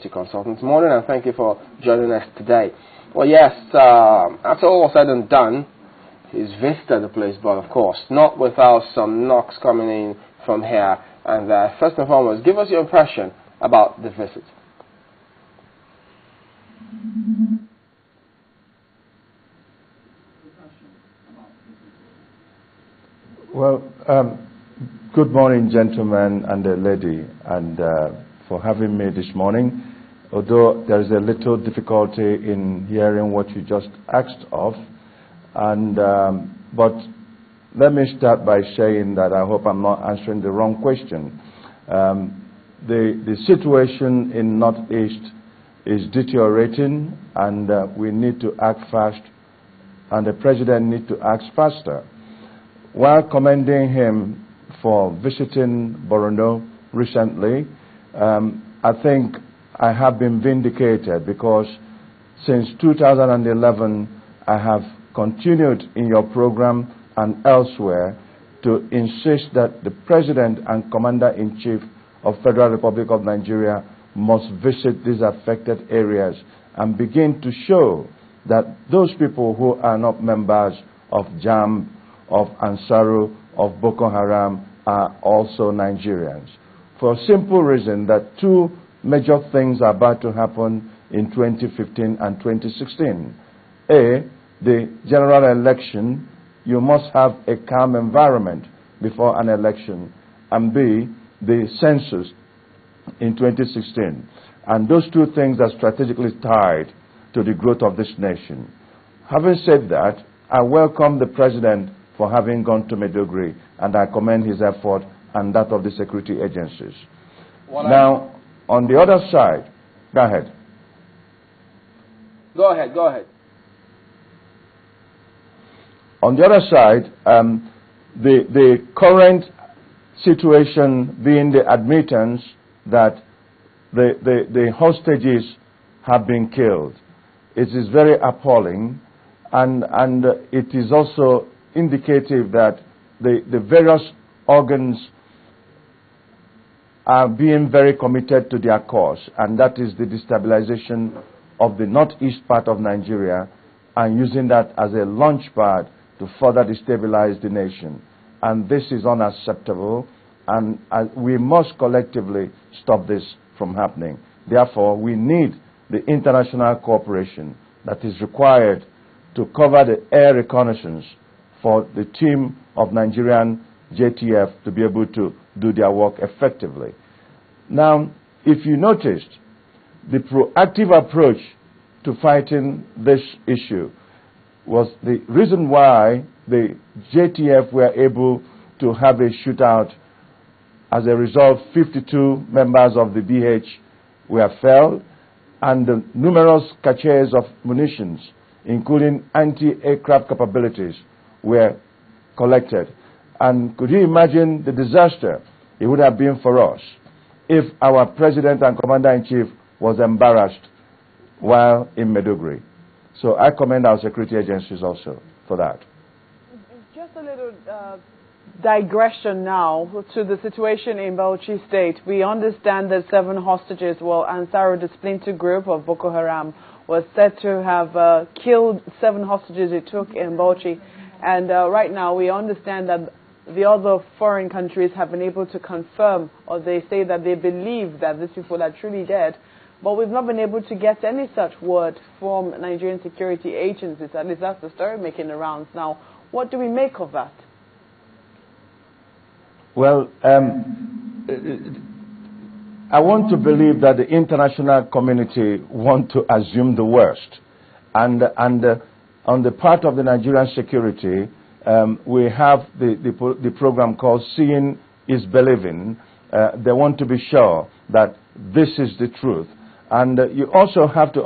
Consultants. Morning, and thank you for joining us today. Well, yes, after all was said and done, he's visited the place, but of course, not without some knocks coming in from here. And first and foremost, give us your impression about the visit. Well, good morning, gentlemen and lady, and for having me this morning. Although there is a little difficulty in hearing what you just asked of, and but let me start by saying that I hope I'm not answering the wrong question. The situation in Northeast is deteriorating, and we need to act fast, and the president needs to act faster. While commending him for visiting Borno recently, I think I have been vindicated because since 2011, I have continued in your program and elsewhere to insist that the President and Commander-in-Chief of Federal Republic of Nigeria must visit these affected areas and begin to show that those people who are not members of JAMB, of Ansaru, of Boko Haram are also Nigerians. For a simple reason that two major things are about to happen in 2015 and 2016. A, the general election. You must have a calm environment before an election. And B, the census in 2016. And those two things are strategically tied to the growth of this nation. Having said that, I welcome the President for having gone to Maiduguri, and I commend his effort and that of the security agencies. Now, on the other side, go ahead. Go ahead. On the other side, the current situation being the admittance that the hostages have been killed. It is very appalling, and it is also indicative that the various organs are being very committed to their cause, and that is the destabilization of the northeast part of Nigeria and using that as a launch pad to further destabilize the nation. And this is unacceptable, and we must collectively stop this from happening. Therefore, we need the international cooperation that is required to cover the air reconnaissance for the team of Nigerian JTF to be able to do their work effectively. Now, if you noticed, the proactive approach to fighting this issue was the reason why the JTF were able to have a shootout. As a result, 52 members of the BH were felled, and the numerous caches of munitions, including anti-aircraft capabilities, were collected. And could you imagine the disaster it would have been for us if our President and Commander-in-Chief was embarrassed while in Maiduguri? So I commend our security agencies also for that. Just a little digression now to the situation in Bauchi State. We understand that 7 hostages, Ansaru, the splinter group of Boko Haram, was said to have killed 7 hostages it took in Bauchi. And right now we understand that the other foreign countries have been able to confirm, or they say that they believe that these people are truly dead. But we've not been able to get any such word from Nigerian security agencies. At least that's the story making the rounds now. What do we make of that? Well, I want to believe that the international community want to assume the worst. And on the part of the Nigerian security, we have the program called Seeing is Believing. They want to be sure that this is the truth. And you also have to